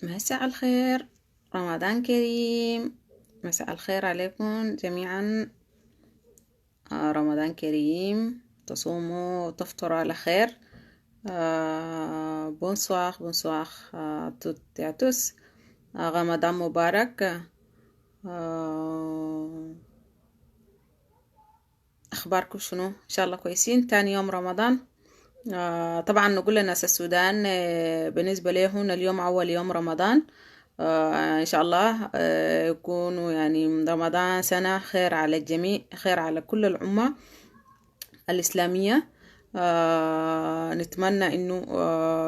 مساء الخير، رمضان كريم. مساء الخير عليكم جميعا. رمضان كريم، تصوموا وتفطروا على خير. بونسواخ بونسواخ توت يا توس. رمضان مبارك. أخباركم شنو؟ إن شاء الله كويسين. تاني يوم رمضان. طبعا نقول لناس السودان بالنسبة لهم اليوم أول يوم رمضان. إن شاء الله يكونوا يعني رمضان سنة خير على الجميع، خير على كل الأمة الإسلامية. نتمنى إنه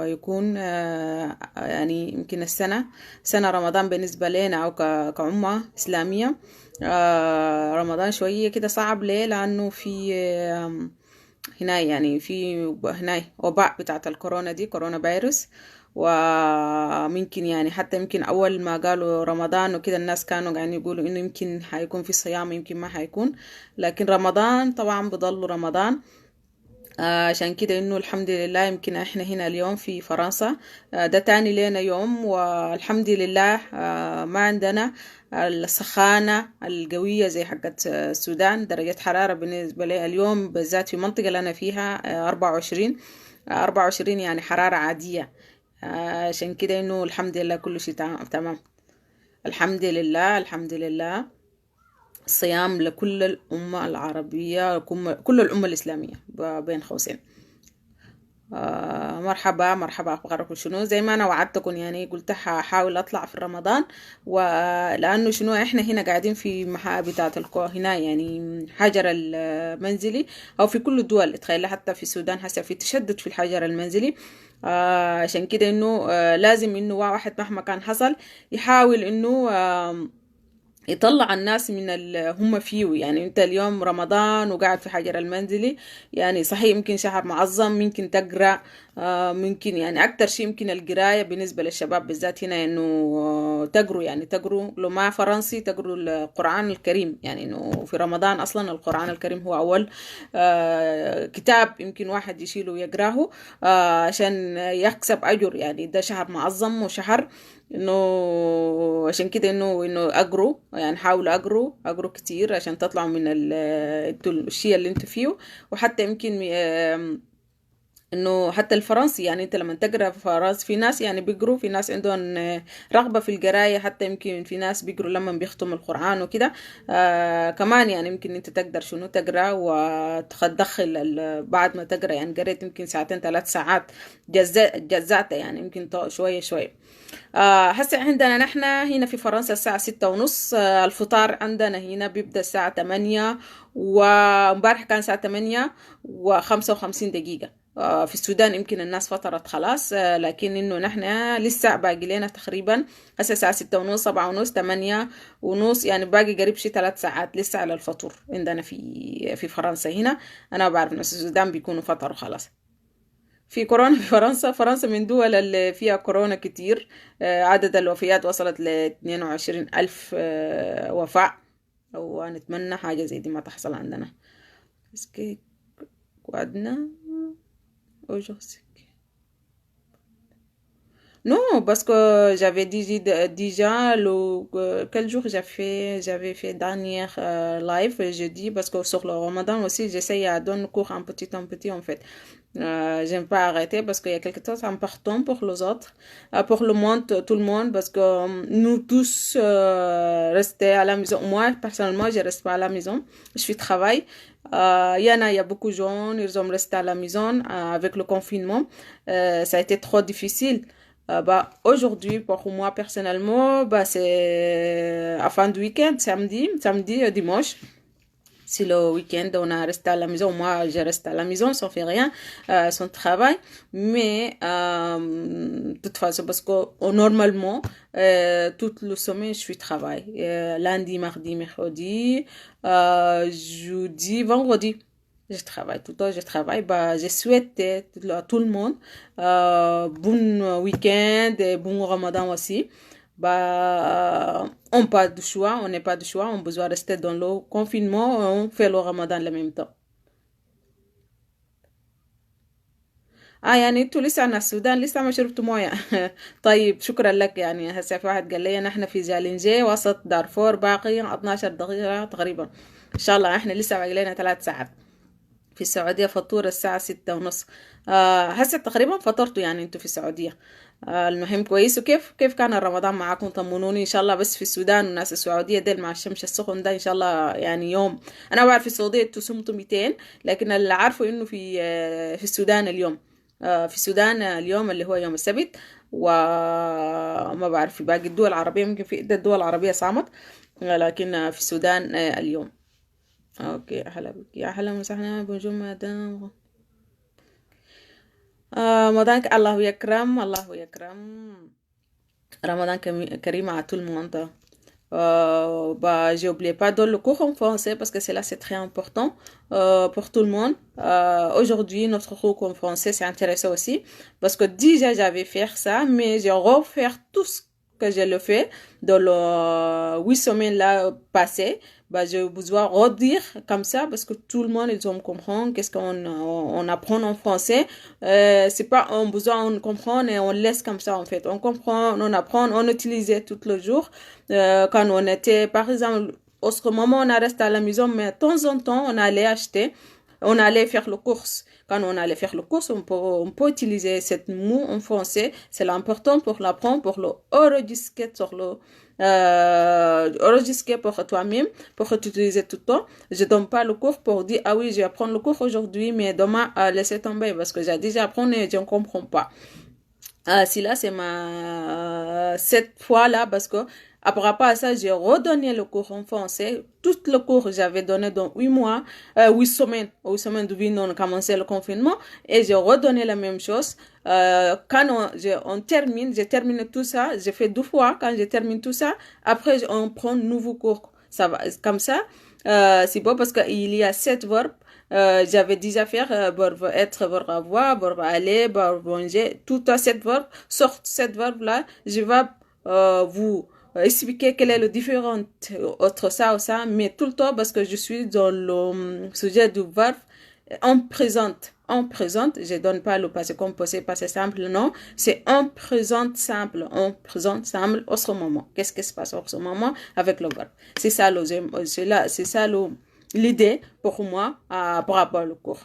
يكون يعني يمكن سنة رمضان بالنسبة لنا أو كأمة إسلامية. رمضان شوية كده صعب ليه؟ لأنه في هنا يعني في هنا وباء بتاعة الكورونا دي، كورونا فيروس. وممكن يعني حتى يمكن أول ما قالوا رمضان وكده الناس كانوا قاعدين يقولوا إنه يمكن هيكون في صيام يمكن ما هيكون، لكن رمضان طبعا بضل رمضان. عشان كده انه الحمد لله يمكن احنا هنا اليوم في فرنسا. ده تاني لنا يوم والحمد لله. ما عندنا السخانة القوية زي حقت السودان. درجة حرارة بالنسبة لي اليوم بالذات في منطقة اللي أنا فيها 24. 24 يعني حرارة عادية. عشان كده انه الحمد لله كل شيء تمام. الحمد لله الحمد لله. الصيام لكل الأمة العربية، كل الأمة الإسلامية بين قوسين. مرحبا مرحبا. أخباركم شنو؟ زي ما أنا وعدتكم يعني قلت هحاول أطلع في رمضان، ولأنه شنو إحنا هنا قاعدين في بتاعة هنا يعني حجر المنزلي، أو في كل الدول تخيل حتى في السودان هسه في تشدد في الحجر المنزلي. عشان كده إنه لازم إنه واحد مهما كان حصل يحاول إنه يطلع الناس من هم فيه. يعني انت اليوم رمضان وقاعد في حجر المنزلي، يعني صحيح يمكن شهر معظم ممكن تقرأ. ممكن يعني اكتر شيء يمكن القراية بالنسبة للشباب بالذات هنا انه تقروا، يعني تقروا لو ما فرنسي تقروا القرآن الكريم. يعني انه في رمضان اصلا القرآن الكريم هو اول كتاب يمكن واحد يشيله ويقراه عشان يكسب اجر. يعني ده شهر معظم وشهر انه عشان كده انه اقروا، يعني حاولوا اقروا كتير عشان تطلعوا من انتوا الشيء اللي انتوا فيه. وحتى يمكن انه حتى الفرنسي، يعني انت لما تقرا فرنسي في ناس يعني بيقروا، في ناس عندهم رغبة في القراية، حتى يمكن في ناس بيقروا لما بيختموا القرآن وكده. كمان يعني يمكن انت تقدر شنو تقرا وتدخل بعد ما تقرا، يعني قريت يمكن ساعتين 3 ساعات جزأت يعني يمكن شوية شوية. هسه عندنا نحن هنا في فرنسا الساعة 6:30. الفطار عندنا هنا بيبدأ الساعة 8، ومبارح كان الساعة 8:55. في السودان يمكن الناس فطرت خلاص، لكن انه نحن لسه باقي لنا تقريبا هسه الساعة 6:30 7:30 8:30، يعني باقي قريب شي 3 ساعات لسه على الفطور عندنا في فرنسا هنا. انا بعرف ناس السودان بيكونوا فطروا خلاص. في كورونا في فرنسا. فرنسا من دول اللي فيها كورونا كتير. عدد الوفيات وصلت 22 ألف وفاة، ونتمنى حاجة زي دي ما تحصل عندنا. بس كي قعدنا aujourd'hui. Non, parce que j'avais dit déjà quel jour j'avais fait dernière live jeudi, parce que sur le Ramadan aussi j'essaye à donner cours un petit en fait. J'aime pas arrêter parce qu'il y a quelque chose d'important pour les autres, pour le monde, tout le monde, parce que nous tous rester à la maison. Moi personnellement je reste pas à la maison, je suis travail. Il y a beaucoup de gens, ils ont resté à la maison avec le confinement. Ça a été trop difficile. Aujourd'hui, pour moi personnellement, c'est à fin du week-end, samedi, dimanche. Si le week-end on a resté à la maison, moi je reste à la maison sans faire rien, sans travail. Mais de toute façon, parce que normalement, toute le semaine je suis travail. Lundi, mardi, mercredi, jeudi, vendredi. Je travaille tout le temps, je travaille. Je souhaite à tout le monde bon week-end et bon Ramadan aussi. On n'a pas de choix, on n'est pas de choix, on a besoin de rester dans le confinement, on fait le Ramadan en même temps. يعني انتوا لسه عنا السودان لسه ما شربتوا مويه. طيب شكرا لك. يعني هسه في واحد قال لي نحن في جالنجي وسط دارفور باقي 12 دقيقة تقريبا. ان شاء الله احنا لسه باقي لنا 3 ساعات. في السعودية فطور الساعة 6:30. هسه تقريبا فطرتوا يعني انتوا في السعودية. المهم كويس. وكيف كان رمضان معاكم؟ طمنوني ان شاء الله. بس في السودان والناس السعودية ديل مع الشمس السخن ده ان شاء الله يعني يوم. انا بعرف في السعودية انتوا صمتوا 200، لكن اللي عارفه انه في السودان اليوم، في السودان اليوم اللي هو يوم السبت. وما بعرف في باقي الدول العربية، ممكن في عدة دول عربية صامت، لكن في السودان اليوم. اوكي اهلا بك. يا اهلا وسهلا. بونجور مدام. رمضان الله يكرم، الله يكرم. Ramadan Karim à tout le monde. J'ai oublié pas de le cours en français parce que c'est là c'est très important pour tout le monde. Aujourd'hui notre cours en français c'est intéressant aussi parce que déjà j'avais fait ça, mais j'ai refait tout ce que j'ai le fait dans les 8 semaines là passées. Je besoin redire comme ça parce que tout le monde ils vont comprendre qu'est-ce qu'on apprend en français. C'est pas on besoin on comprend et on laisse comme ça en fait. On comprend, on apprend, on utilisait tout le jour. Quand on était, par exemple, au ce moment on reste à la maison, mais de temps en temps on allait acheter, on allait faire le course. Quand on allait faire le course, on peut utiliser cette mot en français. C'est l'important pour l'apprendre, pour le enregistrer sur le enregistrer pour toi-même, pour utiliser tout le temps. Je donne pas le cours pour dire ah oui je vais prendre le cours aujourd'hui, mais demain laissez tomber parce que j'ai déjà appris et je ne comprends pas. Si là c'est ma cette fois là parce que après rapport à ça j'ai redonné le cours en français. Tout le cours j'avais donné dans 8 mois, 8 semaines, 8 semaines depuis on a commencé le confinement, et j'ai redonné la même chose. Quand on termine, j'ai terminé tout ça, j'ai fait 2 fois. Quand je termine tout ça, après on prend un nouveau cours. Ça va comme ça. C'est bon parce qu'il y a 7 verbes. J'avais déjà fait verbe être, verbe avoir, verbe aller, verbe manger, tout à 7 verbes. Sur 7 verbes là, je vais vous expliquer quel est le différent entre ça ou ça, mais tout le temps parce que je suis dans le sujet du verbe en présente. En présente, je donne pas le passé composé, passé simple, non. C'est en présente simple, en présente simple au ce moment. Qu'est-ce qui se passe au ce moment avec le verbe? C'est ça c'est ça l'idée pour moi par rapport au cours.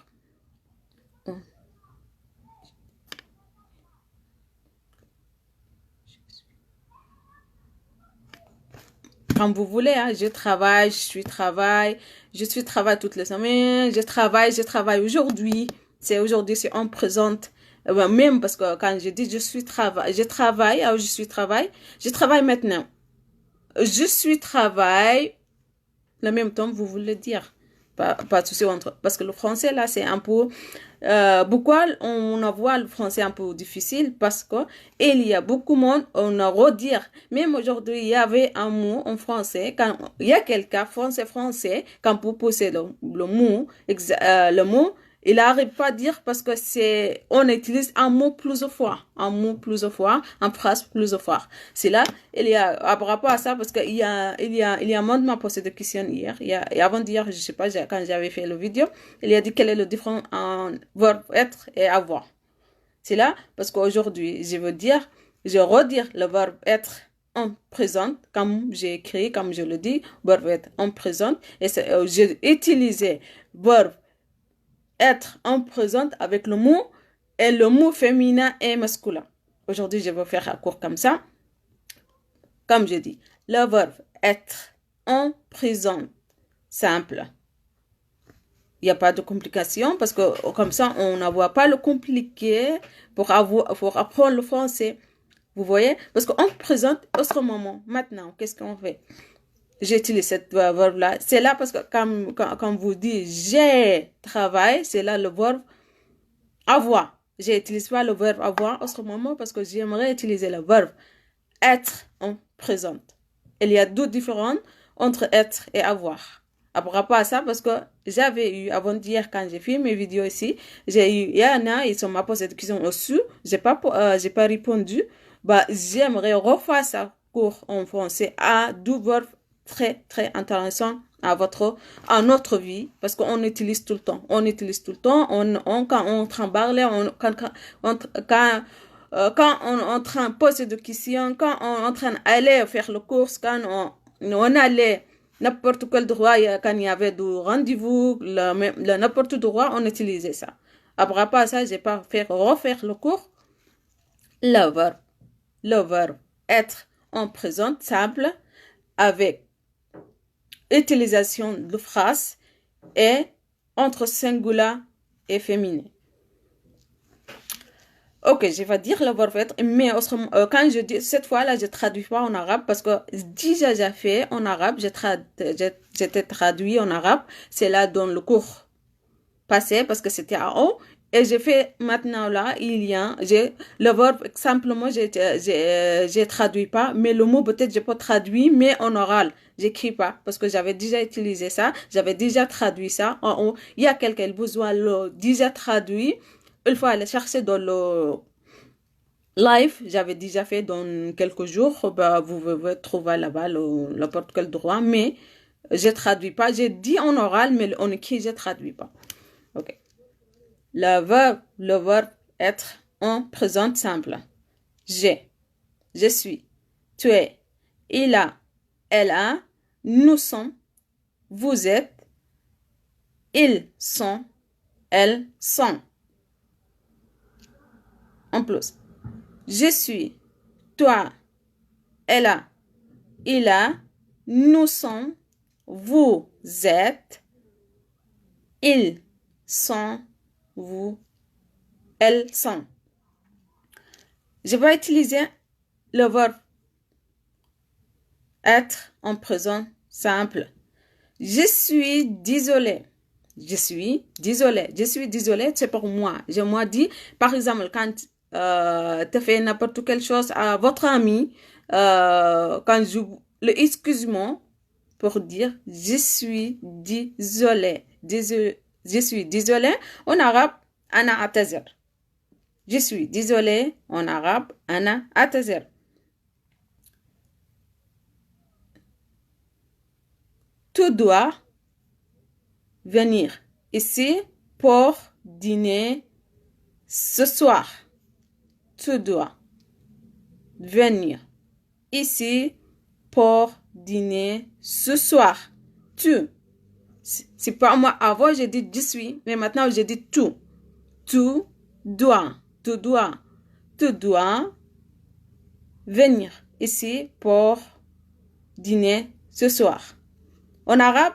Comme vous voulez, hein, je travaille, je suis travail toutes les semaines, je travaille aujourd'hui. Aujourd'hui, c'est en présente. Même parce que quand je dis je travaille maintenant. Je suis travail, le même temps, vous voulez dire. Pas de souci entre. Parce que le français, là, c'est un peu. Pourquoi on voit le français un peu difficile? Parce que il y a beaucoup de monde, on a redire. Même aujourd'hui, il y avait un mot en français. Quand il y a quelqu'un, français, quand vous posez le mot, il n'arrive pas à dire parce que on utilise un mot plusieurs fois, en phrase plusieurs fois. C'est là, il y a, à rapport à ça, parce qu'il y a un monde m'a posé des questions hier, et avant d'hier, je sais pas, quand j'avais fait la vidéo, il a dit quel est le différent en verbe être et avoir. C'est là, parce qu'aujourd'hui, je redire le verbe être en présent, comme j'ai écrit, comme je le dis, verbe être en présent, et j'ai utilisé verbe être en présent avec le mot, et le mot féminin et masculin. Aujourd'hui, je vais faire un cours comme ça. Comme je dis, le verbe être en présent simple. Il n'y a pas de complication parce que comme ça, on ne voit pas le compliqué pour apprendre le français. Vous voyez? Parce qu'on présente autre moment. Maintenant, qu'est-ce qu'on fait? J'utilise cette verbe-là. C'est là parce que quand vous dites j'ai travail, c'est là le verbe avoir. J'utilise pas le verbe avoir autre moment parce que j'aimerais utiliser le verbe être en présent. Il y a deux différences entre être et avoir. À rapport à ça, parce que j'avais eu, avant d'hier, quand j'ai fait mes vidéos ici, il y en a, ils m'ont posé des questions au-dessus, j'ai pas répondu. J'aimerais refaire ça cours en français à deux verbes très, très intéressants à notre vie, parce qu'on utilise tout le temps. On utilise tout le temps. Quand on travaille, quand on est en train de poser des questions, quand on est en train d'aller faire le course, quand on allait n'importe quel droit, quand il y avait du rendez-vous, n'importe quel droit, on utilisait ça. Après ça, j'ai pas fait refaire le cours. Le verbe être en présent simple avec utilisation de phrases et entre singulier et féminin. Ok, je vais dire le verbe être, mais quand je dis cette fois-là, je ne traduis pas en arabe parce que déjà j'ai fait en arabe, j'étais traduit en arabe, c'est là dans le cours passé parce que c'était à haut. Et j'ai fait maintenant là, le verbe simplement, j'ai traduit pas, mais le mot peut-être j'ai pas traduit, mais en oral, j'écris pas parce que j'avais déjà utilisé ça, j'avais déjà traduit ça. Il y a quelqu'un besoin le déjà traduit, il faut aller chercher dans le live, j'avais déjà fait dans quelques jours, bah, vous pouvez trouver là-bas n'importe quel droit, mais je traduis pas, j'ai dit en oral, mais en écrit, je traduis pas. Ok. Le verbe être en présent simple. J'ai, je suis, tu es, il a, elle a, nous sommes, vous êtes, ils sont, elles sont. En plus, je suis, toi, elle a, il a, nous sommes, vous êtes, ils sont, vous, elles sont. Je vais utiliser le verbe être en présent simple. Je suis désolé. Je suis désolé. Je suis désolé, c'est pour moi. Je m'ai dit, par exemple, quand tu fais n'importe quelle chose à votre ami, quand le excuse-moi pour dire je suis désolé. Je suis désolé. En arabe, ana atazir. Je suis désolé. En arabe, ana atazir. Tu dois venir ici pour dîner ce soir. Tu dois venir ici pour dîner ce soir. Tu. C'est pas moi. Avant, j'ai dit je suis, mais maintenant, j'ai dit tu. Tu dois. Tu dois. Tu dois venir ici pour dîner ce soir. En arabe,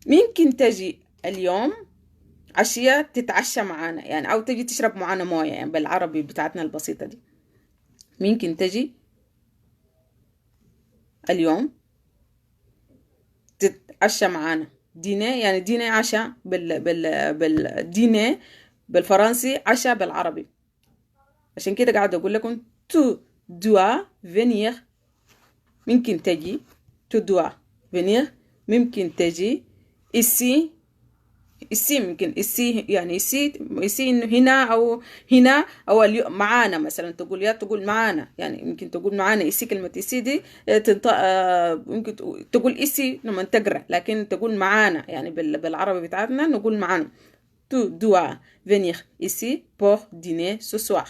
ممكن تجي اليوم عشية تتعشى معانا يعني أو تجي تشرب معانا موية يعني بالعربي بتاعتنا البسيطة دي ممكن تجي اليوم تتعشى معانا ديني يعني ديني عشاء بالديني بالفرنسي عشاء بالعربي عشان كده قاعدة أقول لكم tu dois venir ممكن تجي tu dois venir ممكن تجي ici ممكن ici يعني ici إنه هنا أو معانا مثلا تقول يا تقول معانا يعني ممكن تقول معانا ici كلمة ici دي ممكن تقول ici لما تقرأ لكن تقول معانا يعني بالعربي بتاعتنا نقول معانا tu dois venir ici pour dîner ce soir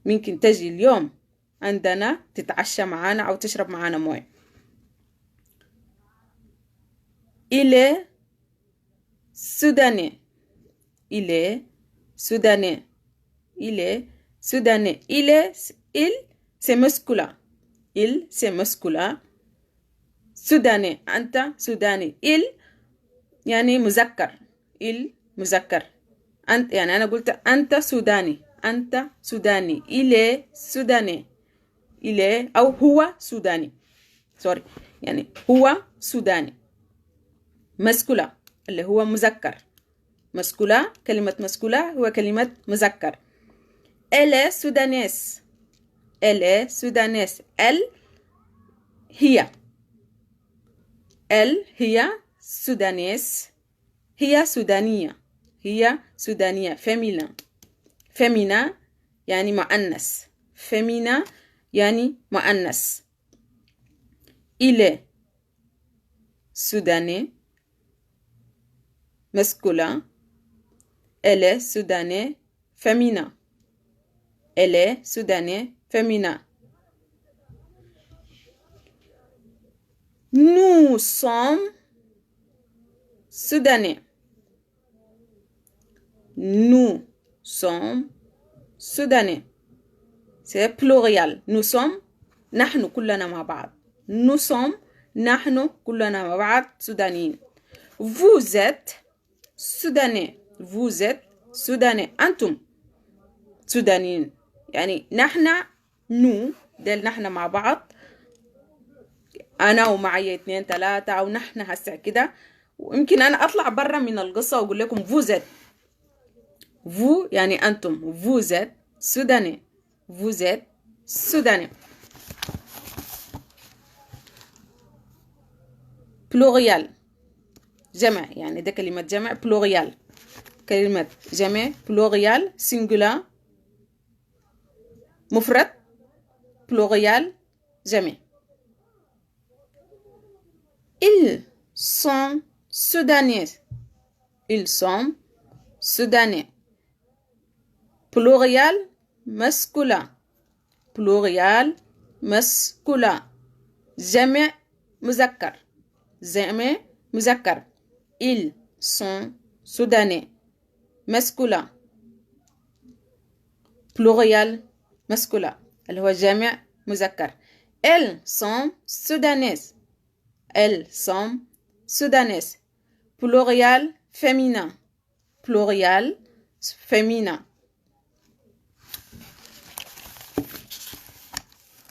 ممكن تجي اليوم عندنا تتعشى معانا أو تشرب معانا موية. Il est soudanais. Il est soudanais. Il est soudanais. Il, c'est masculin. Il, c'est masculin. Soudanais. Anta, soudanais. Il, يعني مذكر. Il, مذكر. أنت يعني أنا قلت أنت سوداني. أنت سوداني. Il est soudanais. Il est أو هو سوداني. sorry. يعني هو سوداني. مسكولة اللي هو مذكر. مسكولة كلمة مسكولة هو كلمة مذكر. Elle est soudanaise. Elle est soudanaise. Elle هي. Elle هي سودانيس. هي سودانية. هي سودانية. féminin. féminin يعني مؤنث. féminin يعني مؤنث. Il est soudanais, masculin. Elle est soudanais, féminin. Elle est soudanais, féminin. Nous sommes soudanais. Nous sommes soudanais. C'est pluriel. Nous sommes نحن كلنا مع بعض. Nous sommes نحن كلنا مع بعض سودانيين. Vous êtes soudanais. Vous êtes soudanais. أنتم سودانيين. يعني نحن نو دل نحن مع بعض. أنا ومعي 2 3 أو نحن هسه كده. ويمكن أنا أطلع برا من القصة وأقول لكم vous êtes. Vous يعني أنتم. Vous êtes soudanais. Vous êtes soudanais. pluriel جمع يعني ده كلمة جمع pluriel كلمة جمع pluriel singular مفرد pluriel جمع. Ils sont soudanais. Ils sont soudanais. pluriel masculin pluriel masculin جمع مذكر جمع مذكر. Ils sont soudanais. masculin pluriel masculin اللي هو جمع مذكر. Elles sont soudanaises. Elles sont soudanaises. pluriel féminin pluriel féminin.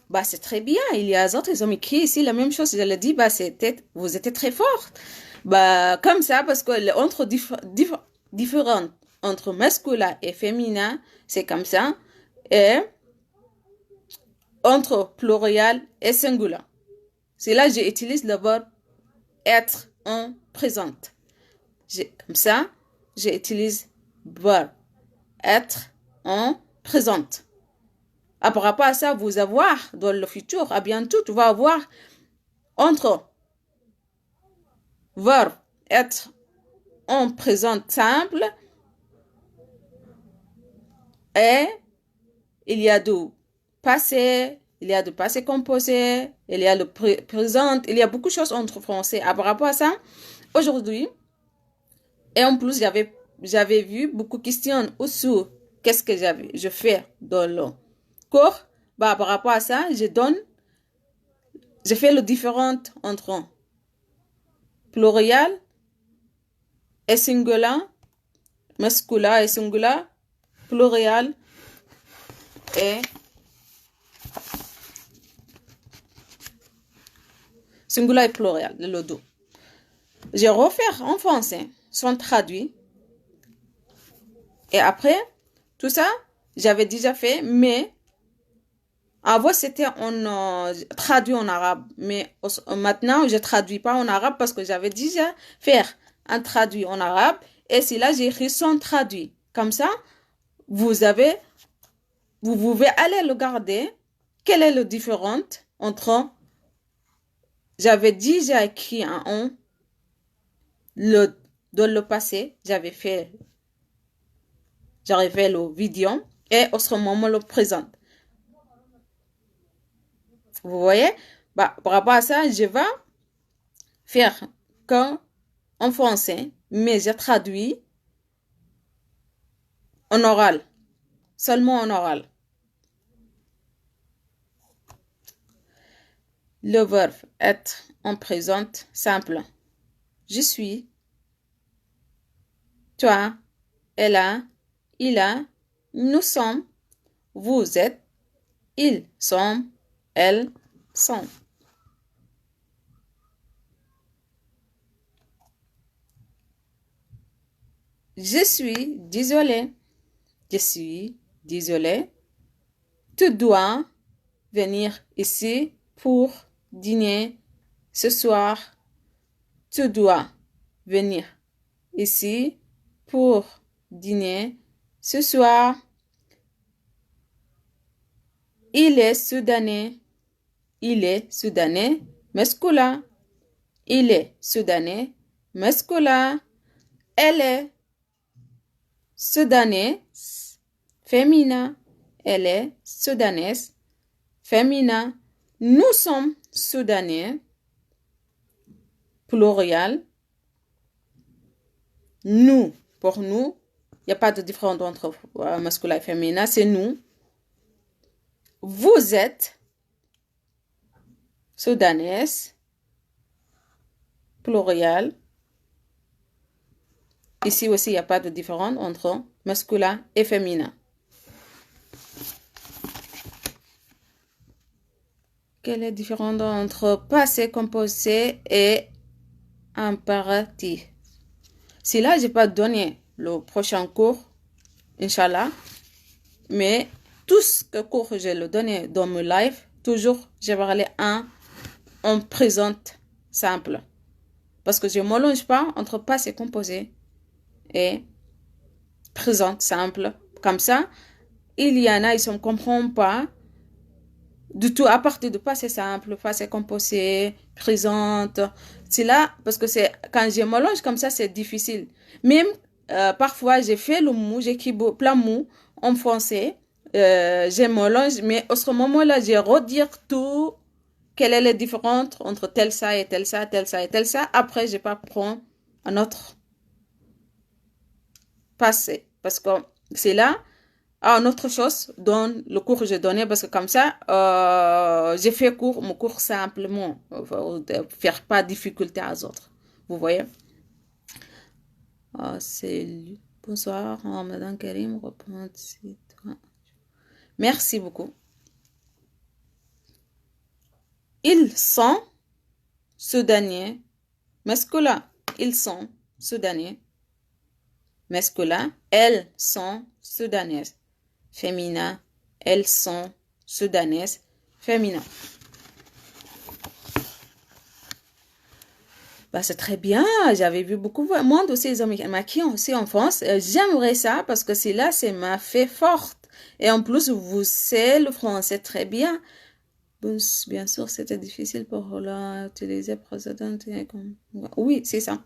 Bah, c'est très bien. Il y a d'autres, ils ont écrit ici la même chose. Je le dis, bah, vous étiez très forte. Bah, comme ça, parce que entre différentes, entre masculin et féminin, c'est comme ça. Et entre pluriel et singulier. C'est là que j'utilise le verbe être en présente. Comme ça, j'utilise le verbe être en présente. À rapport à ça, vous allez voir dans le futur, à bientôt, tu vas avoir entre verbe être en présent simple et il y a du passé, il y a du passé composé, il y a le présent, il y a beaucoup de choses entre français. À rapport à ça, aujourd'hui, et en plus, j'avais vu beaucoup de questions sur qu'est-ce que je fais dans le cours. Bah, par rapport à ça, je fais le différent entre pluriel et singulier, masculin et singulier, pluriel et singulier et pluriel, le dos. Je refais en français, sans traduit. Et après, tout ça, j'avais déjà fait, mais avant, c'était traduit en arabe. Mais maintenant, je ne traduis pas en arabe parce que j'avais déjà fait un traduit en arabe. Et c'est là, j'ai écrit sans traduit. Comme ça, vous pouvez aller regarder quelle est le différence entre. J'avais déjà écrit un on. Dans le passé, j'avais fait le vidéo. Et autrement, le présent. Vous voyez? Bah, par rapport à ça, je vais faire en français, mais je traduis en oral. Seulement en oral. Le verbe être en présent simple. Je suis. Toi. Elle a. Il a. Nous sommes. Vous êtes. Ils sont. Elles sont. Je suis désolé. Je suis désolé. Tu dois venir ici pour dîner ce soir. Tu dois venir ici pour dîner ce soir. Il est soudanais. Il est soudanais masculin. il est soudanais, masculin. Elle est soudanaise, féminin. Elle est soudanaise, féminin. Nous sommes soudanais, pluriel. Nous, pour nous, il n'y a pas de différence entre masculin et féminin, c'est nous. Vous êtes soudanaise, pluriel. Ici aussi, il n'y a pas de différence entre masculin et féminin. Quelle est la différence entre passé composé et impératif? Si là, je n'ai pas donné le prochain cours, Inch'Allah, mais tout ce que cours je le donné dans mon live, toujours, je vais parler en présent simple. Parce que je ne mélange pas entre passé composé et présent simple. Comme ça, il y en a, ils ne comprennent pas du tout à partir de passé simple, passé composé, présente. C'est là, parce que c'est quand je mélange comme ça, c'est difficile. Même parfois, j'ai fait le mot, j'écris plein de mots en français, je mélange, mais à ce moment-là, je redire tout, quelle est la différence entre tel ça et tel ça, tel ça et tel ça. Après, je vais pas prendre un autre passé, parce que c'est là. Une autre chose dans le cours que j'ai donné, parce que comme ça, j'ai fait mon cours simplement, faire pas de difficulté aux autres. Vous voyez? Bonsoir, Madame Karim. Merci beaucoup. Ils sont soudanais, masculin. Ils sont soudanais, masculin. Elles sont soudanaises. Féminin, elles sont soudanaises, féminin. Bah, c'est très bien, j'avais vu beaucoup de monde aussi, ils ont maquillé aussi en France. J'aimerais ça parce que c'est là, c'est ma fait forte. Et en plus, vous savez le français très bien. Bien sûr, c'était difficile pour l'utiliser précédent. Oui, c'est ça.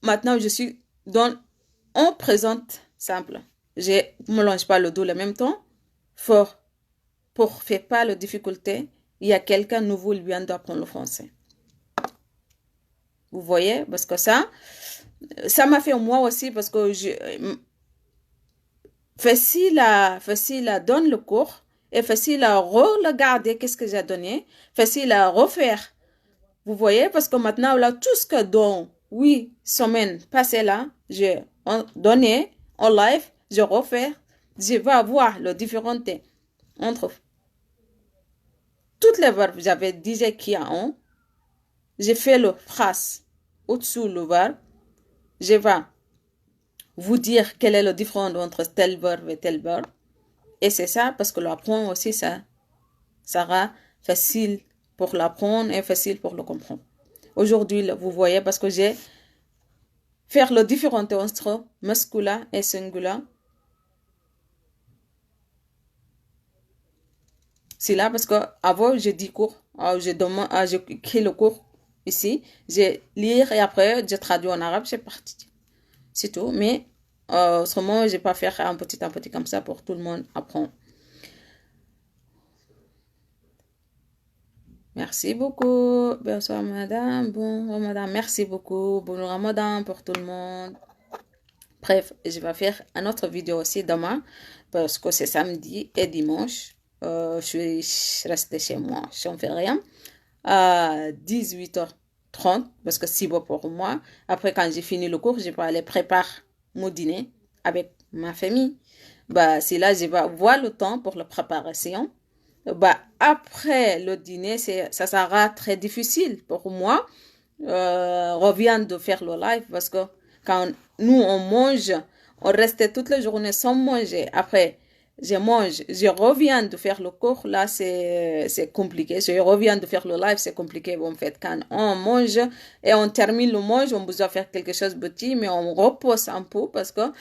Maintenant, je suis en présent simple. Je ne mélange pas le dos en même temps. Pour faire pas la difficulté, il y a quelqu'un nouveau, il vient d'apprendre le français. Vous voyez? Parce que ça m'a fait moi aussi, parce que facile à donner le cours et facile à regarder qu'est-ce que j'ai donné, facile à refaire. Vous voyez? Parce que maintenant, là, tout ce que dans 8 semaines passées là, j'ai donné en live, je refais, je vais avoir le différent entre toutes les verbes. J'avais dit qu'il y a un, j'ai fait le phrase au-dessous le verbe, je vais vous dire quel est le différent entre tel verbe et tel verbe. Et c'est ça, parce que l'apprendre aussi, ça sera facile pour l'apprendre et facile pour le comprendre. Aujourd'hui, vous voyez, parce que j'ai fait le différent entre masculin et singulier. C'est là parce que avant, j'ai dit cours, j'ai écrit le cours ici, j'ai lire et après, j'ai traduit en arabe, c'est parti. C'est tout, mais autrement, je ne vais pas faire un petit comme ça pour tout le monde apprendre. Merci beaucoup. Bonsoir, madame. Bon ramadan. Merci beaucoup. Bon ramadan pour tout le monde. Bref, je vais faire une autre vidéo aussi demain parce que c'est samedi et dimanche. Je suis restée chez moi. Je ne fais rien. À 18h30 parce que c'est bon pour moi. Après, quand j'ai fini le cours, je vais aller préparer mon dîner avec ma famille. Bah, c'est là que je vais avoir le temps pour la préparation. Bah, après le dîner, ça sera très difficile pour moi. Revient de faire le live parce que quand nous on mange, on reste toute la journée sans manger. Après, je mange, je reviens de faire le cours, là c'est compliqué. Je reviens de faire le live, c'est compliqué. En fait, quand on mange et on termine le mange, on besoin faire quelque chose de petit, mais on repose un peu parce que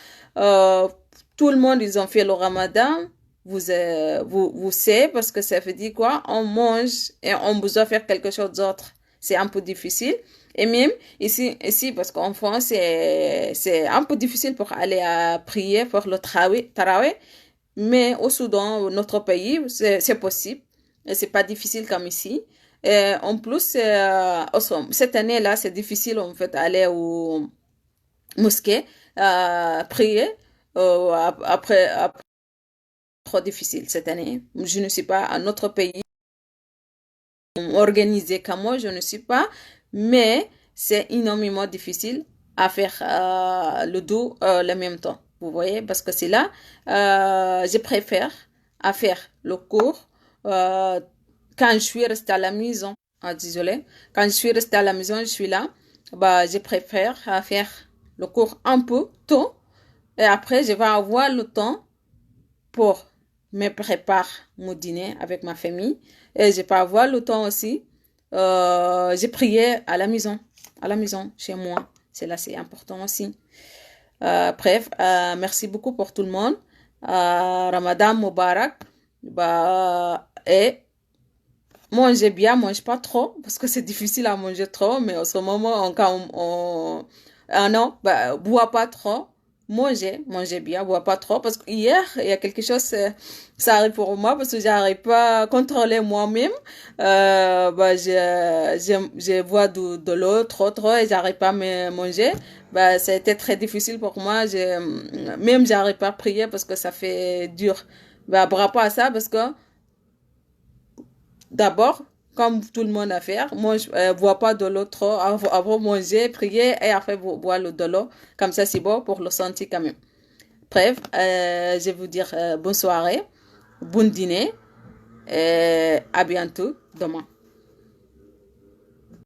tout le monde, ils ont fait le ramadan. Vous savez, parce que ça veut dire quoi? On mange et on besoin faire quelque chose d'autre. c'est un peu difficile. Et même ici parce qu'en France, c'est un peu difficile pour aller à prier pour le tarawih. Mais au Soudan, notre pays, c'est possible. Et c'est pas difficile comme ici. Et en plus, cette année-là, c'est difficile en fait aller au mosquée prier. Après, trop difficile cette année. Je ne suis pas à notre pays organisé comme moi, je ne suis pas, mais c'est énormément difficile à faire le deux le même temps. Vous voyez, parce que c'est là, je préfère à faire le cours euh, quand je suis restée à la maison. Ah, désolé. Quand je suis restée à la maison, je suis là. Bah, je préfère à faire le cours un peu tôt et après, je vais avoir le temps pour me préparer mon dîner avec ma famille. Et je peux avoir le temps aussi. J'ai prié à la maison, chez moi. C'est là, c'est important aussi. Bref, merci beaucoup pour tout le monde. Ramadan Mubarak. Bah, et mangez bien, mange pas trop, parce que c'est difficile à manger trop, mais en ce moment, ah non, bah, bois pas trop, mangez bien, bois pas trop, parce que hier, il y a quelque chose, ça arrive pour moi, parce que j'arrive pas à contrôler moi-même, bah, je bois de l'eau trop, et j'arrive pas à me manger, bah, ça a été très difficile pour moi, même j'arrive pas à prier, parce que ça fait dur, bah, par rapport à ça, parce que, d'abord, comme tout le monde a fait, moi, je bois pas de l'eau trop avant manger, prier et après boire de l'eau. Comme ça, c'est bon pour le santé quand même. Bref, je vais vous dire bonne soirée, bon dîner et à bientôt demain.